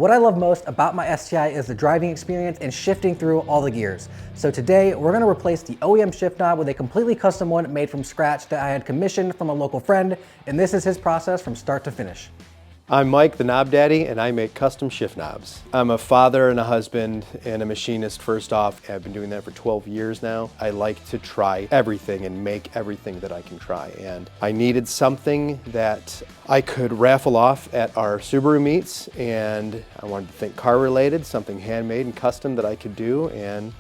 What I love most about my STi is the driving experience and shifting through all the gears. So today we're going to replace the OEM shift knob with a completely custom one made from scratch that I had commissioned from a local friend, and this is his process from start to finish. I'm Mike, the Knob Daddy, and I make custom shift knobs. I'm a father and a husband and a machinist first off. I've been doing that for 12 years now. I like to try everything and make everything that I can try. And I needed something that I could raffle off at our Subaru meets, and I wanted to think car related, something handmade and custom that I could do, and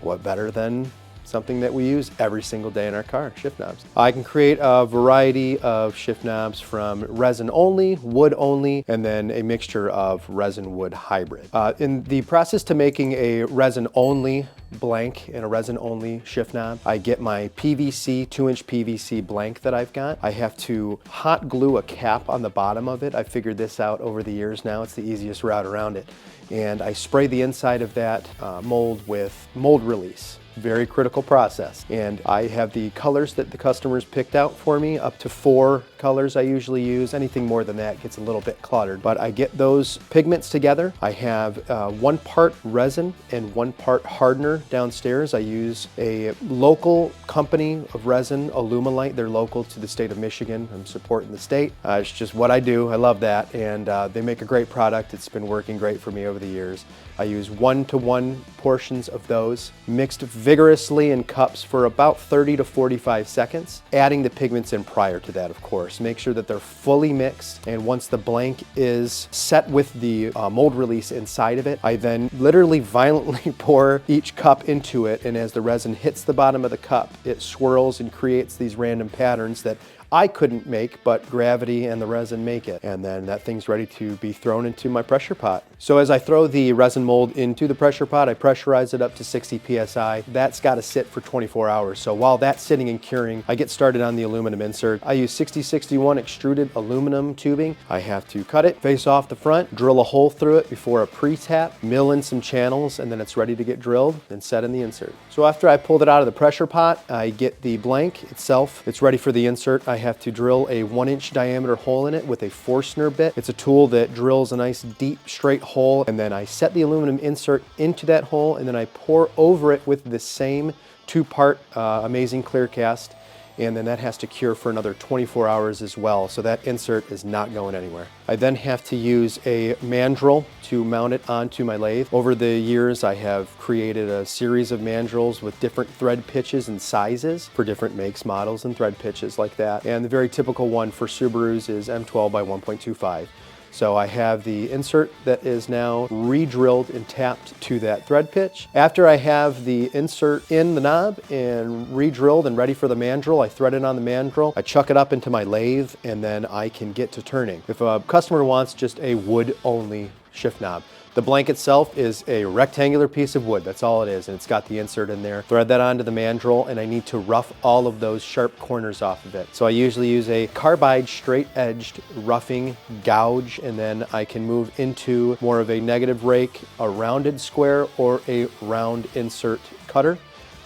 what better than something that we use every single day in our car, shift knobs. I can create a variety of shift knobs from resin only, wood only, and then a mixture of resin wood hybrid. In the process to making a resin only blank and a resin only shift knob, I get my PVC, 2-inch PVC blank that I've got. I have to hot glue a cap on the bottom of it. I figured this out over the years now. It's the easiest route around it. And I spray the inside of that mold with mold release. Very critical process. And I have the colors that the customers picked out for me, up to 4 colors I usually use. Anything more than that gets a little bit cluttered, but I get those pigments together. I have 1 part resin and 1 part hardener downstairs. I use a local company of resin, Alumilite. They're local to the state of Michigan. I'm supporting the state. It's just what I do. I love that. And they make a great product. It's been working great for me over the years. I use 1-to-1 portions of those, mixed vigorously in cups for about 30 to 45 seconds, adding the pigments in prior to that, of course. Make sure that they're fully mixed, and once the blank is set with the mold release inside of it, I then literally violently pour each cup into it, and as the resin hits the bottom of the cup, it swirls and creates these random patterns that I couldn't make, but gravity and the resin make it. And then that thing's ready to be thrown into my pressure pot. So as I throw the resin mold into the pressure pot, I pressurize it up to 60 PSI. That's gotta sit for 24 hours. So while that's sitting and curing, I get started on the aluminum insert. I use 6061 extruded aluminum tubing. I have to cut it face off the front, drill a hole through it before a pre-tap, mill in some channels, and then it's ready to get drilled and set in the insert. So after I pulled it out of the pressure pot, I get the blank itself. It's ready for the insert. I have to drill a 1-inch diameter hole in it with a Forstner bit. It's a tool that drills a nice deep straight hole, and then I set the aluminum insert into that hole, and then I pour over it with the same 2-part Amazing Clear Cast, and then that has to cure for another 24 hours as well, so that insert is not going anywhere. I then have to use a mandrel to mount it onto my lathe. Over the years, I have created a series of mandrels with different thread pitches and sizes for different makes, models, and thread pitches like that. And the very typical one for Subarus is M12 by 1.25. So I have the insert that is now re-drilled and tapped to that thread pitch. After I have the insert in the knob and re-drilled and ready for the mandrel, I thread it on the mandrel, I chuck it up into my lathe, and then I can get to turning. If a customer wants just a wood-only shift knob, the blank itself is a rectangular piece of wood. That's all it is, and it's got the insert in there. Thread that onto the mandrel, and I need to rough all of those sharp corners off of it. So I usually use a carbide straight-edged roughing gouge, and then I can move into more of a negative rake, a rounded square, or a round insert cutter,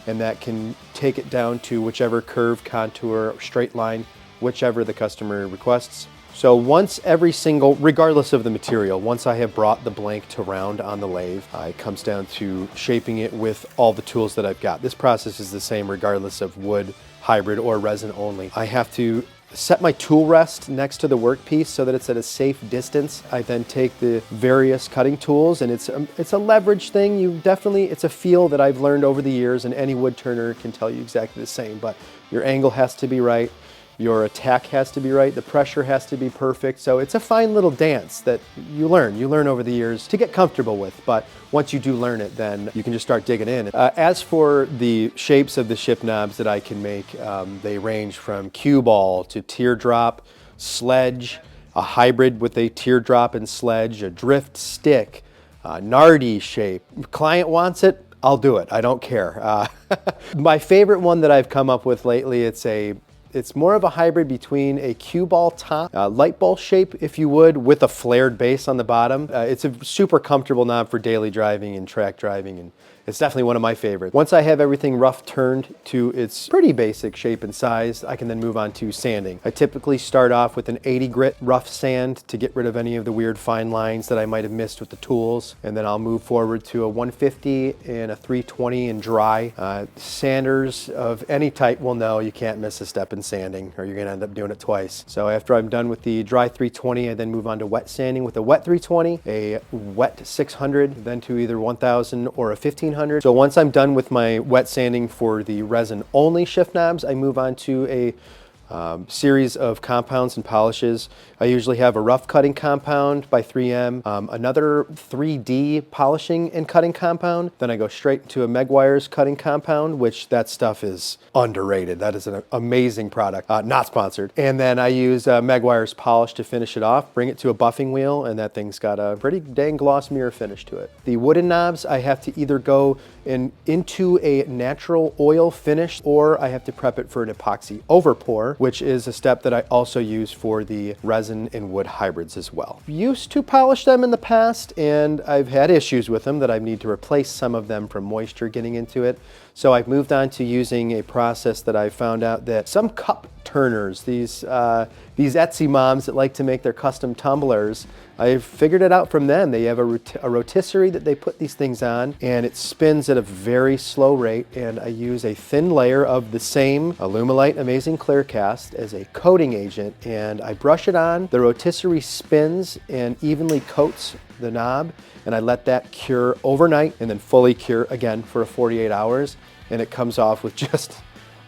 and that can take it down to whichever curve, contour, straight line, whichever the customer requests. So once every single, regardless of the material, once I have brought the blank to round on the lathe, it comes down to shaping it with all the tools that I've got. This process is the same regardless of wood, hybrid, or resin only. I have to set my tool rest next to the workpiece so that it's at a safe distance. I then take the various cutting tools, and it's a leverage thing. It's a feel that I've learned over the years, and any wood turner can tell you exactly the same, but your angle has to be right. Your attack has to be right, the pressure has to be perfect. So it's a fine little dance that you learn over the years to get comfortable with. But once you do learn it, then you can just start digging in. As for the shapes of the shift knobs that I can make, they range from cue ball to teardrop, sledge, a hybrid with a teardrop and sledge, a drift stick, Nardi shape. If client wants it, I'll do it. I don't care. My favorite one that I've come up with lately, it's more of a hybrid between a cue ball top, light ball shape, if you would, with a flared base on the bottom. It's a super comfortable knob for daily driving and track driving It's definitely one of my favorites. Once I have everything rough turned to its pretty basic shape and size, I can then move on to sanding. I typically start off with an 80 grit rough sand to get rid of any of the weird fine lines that I might have missed with the tools. And then I'll move forward to a 150 and a 320 in dry. Sanders of any type will know you can't miss a step in sanding or you're gonna end up doing it twice. So after I'm done with the dry 320, I then move on to wet sanding with a wet 320, a wet 600, then to either 1000 or a 1500. So once I'm done with my wet sanding for the resin only shift knobs, I move on to a series of compounds and polishes. I usually have a rough cutting compound by 3M, another 3D polishing and cutting compound. Then I go straight to a Megwire's cutting compound, which that stuff is underrated. That is an amazing product, not sponsored. And then I use Megwire's polish to finish it off, bring it to a buffing wheel, and that thing's got a pretty dang gloss mirror finish to it. The wooden knobs, I have to either go into a natural oil finish or I have to prep it for an epoxy overpour, which is a step that I also use for the resin and wood hybrids as well. Used to polish them in the past and I've had issues with them that I need to replace some of them from moisture getting into it. So I've moved on to using a process that I found out that some cup turners, these Etsy moms that like to make their custom tumblers, I've figured it out from them. They have a rotisserie that they put these things on and it spins at a very slow rate, and I use a thin layer of the same Alumilite Amazing Clear Cast as a coating agent, and I brush it on. The rotisserie spins and evenly coats the knob, and I let that cure overnight and then fully cure again for 48 hours, and it comes off with just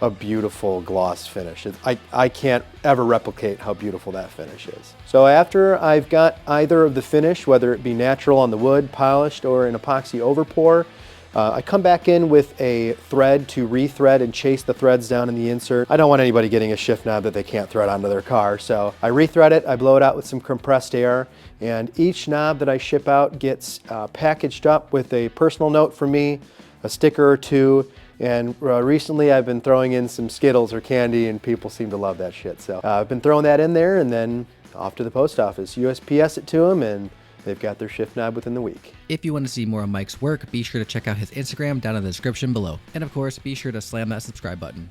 a beautiful gloss finish. I can't ever replicate how beautiful that finish is. So after I've got either of the finish, whether it be natural on the wood, polished, or an epoxy overpour, I come back in with a thread to re-thread and chase the threads down in the insert. I don't want anybody getting a shift knob that they can't thread onto their car, so I re-thread it, I blow it out with some compressed air, and each knob that I ship out gets packaged up with a personal note from me, a sticker or two, and recently I've been throwing in some Skittles or candy and people seem to love that shit. So I've been throwing that in there and then off to the post office. USPS it to them and they've got their shift knob within the week. If you want to see more of Mike's work, be sure to check out his Instagram down in the description below. And of course, be sure to slam that subscribe button.